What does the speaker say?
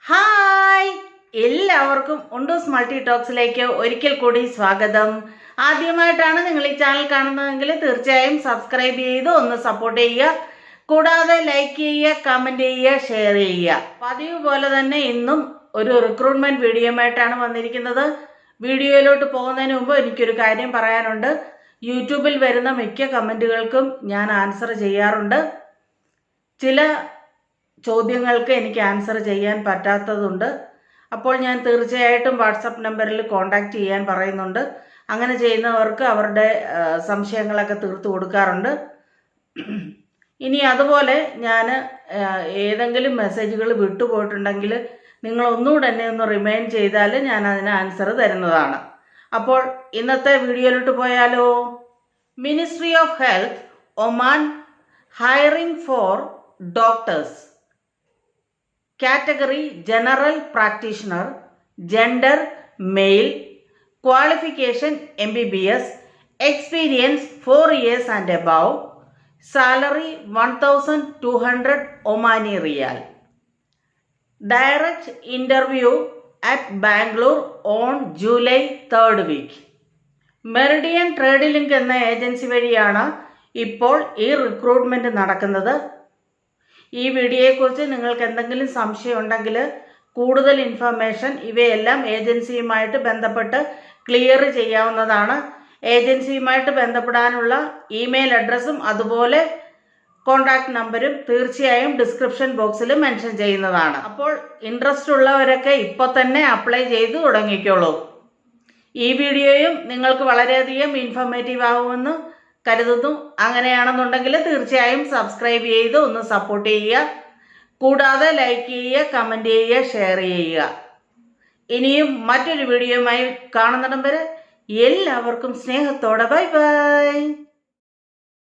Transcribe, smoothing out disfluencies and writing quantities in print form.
Hi, എല്ലാവർക്കും ഉണ്ടൂസ് multi ടോക്സിലേക്ക് ഒരിക്കൽ കൂടി സ്വാഗതം. ആദ്യമായിട്ടാണ് നിങ്ങൾ ഈ ചാനൽ കാണുന്നതെങ്കിൽ തീർച്ചയായും സബ്സ്ക്രൈബ് ചെയ്ത് ഒന്ന് സപ്പോർട്ട് ചെയ്യുക. കൂടാതെ ലൈക്ക് ചെയ്യുക, കമൻറ്റ് ചെയ്യുക, ഷെയർ ചെയ്യുക. പതിവ് പോലെ തന്നെ ഇന്നും ഒരു റിക്രൂട്ട്മെൻറ്റ് വീഡിയോയുമായിട്ടാണ് വന്നിരിക്കുന്നത്. വീഡിയോയിലോട്ട് പോകുന്നതിന് മുമ്പ് എനിക്കൊരു കാര്യം പറയാനുണ്ട്. യൂട്യൂബിൽ വരുന്ന മിക്ക കമൻറ്റുകൾക്കും ഞാൻ ആൻസർ ചെയ്യാറുണ്ട്. ചില ചോദ്യങ്ങൾക്ക് എനിക്ക് ആൻസർ ചെയ്യാൻ പറ്റാത്തതുണ്ട്. അപ്പോൾ ഞാൻ തീർച്ചയായിട്ടും വാട്സപ്പ് നമ്പറിൽ കോൺടാക്റ്റ് ചെയ്യാൻ പറയുന്നുണ്ട്. അങ്ങനെ ചെയ്യുന്നവർക്ക് അവരുടെ സംശയങ്ങളൊക്കെ തീർത്തു കൊടുക്കാറുണ്ട്. ഇനി അതുപോലെ ഞാൻ ഏതെങ്കിലും മെസ്സേജുകൾ വിട്ടുപോയിട്ടുണ്ടെങ്കിൽ നിങ്ങൾ ഒന്നുകൂടെ എന്നെ ഒന്ന് റിമൈൻഡ് ചെയ്താൽ ഞാൻ അതിന് ആൻസർ തരുന്നതാണ്. അപ്പോൾ ഇന്നത്തെ വീഡിയോയിലോട്ട് പോയാലോ. Ministry of health Oman hiring four doctors. Category General Practitioner, Gender Male, Qualification MBBS, Experience 4 years and above, Salary 1200 Omani Riyal. Direct interview at Bangalore on July 3rd week. Meridian trade link എന്ന agency വഴിയാണ് ഇപ്പോൾ ഈ recruitment നടക്കുന്നത്. ഈ വീഡിയോയെക്കുറിച്ച് നിങ്ങൾക്ക് എന്തെങ്കിലും സംശയം ഉണ്ടെങ്കിൽ കൂടുതൽ ഇൻഫർമേഷൻ ഇവയെല്ലാം ഏജൻസിയുമായിട്ട് ബന്ധപ്പെട്ട് ക്ലിയർ ചെയ്യാവുന്നതാണ്. ഏജൻസിയുമായിട്ട് ബന്ധപ്പെടാനുള്ള ഇമെയിൽ അഡ്രസ്സും അതുപോലെ കോൺടാക്ട് നമ്പരും തീർച്ചയായും ഡിസ്ക്രിപ്ഷൻ ബോക്സിൽ മെൻഷൻ ചെയ്യുന്നതാണ്. അപ്പോൾ ഇൻട്രസ്റ്റ് ഉള്ളവരൊക്കെ ഇപ്പോൾ തന്നെ അപ്ലൈ ചെയ്ത് തുടങ്ങിക്കോളൂ. ഈ വീഡിയോയും നിങ്ങൾക്ക് വളരെയധികം ഇൻഫോർമേറ്റീവ് ആകുമെന്ന് കരുതുന്നു. അങ്ങനെയാണെന്നുണ്ടെങ്കിൽ തീർച്ചയായും സബ്സ്ക്രൈബ് ചെയ്ത് ഒന്ന് സപ്പോർട്ട് ചെയ്യുക. കൂടാതെ ലൈക്ക് ചെയ്യുക, കമൻറ്റ് ചെയ്യുക, ഷെയർ ചെയ്യുക. ഇനിയും മറ്റൊരു വീഡിയോയുമായി കാണുന്നിടം വരെ എല്ലാവർക്കും സ്നേഹത്തോടെ ബൈ ബൈ.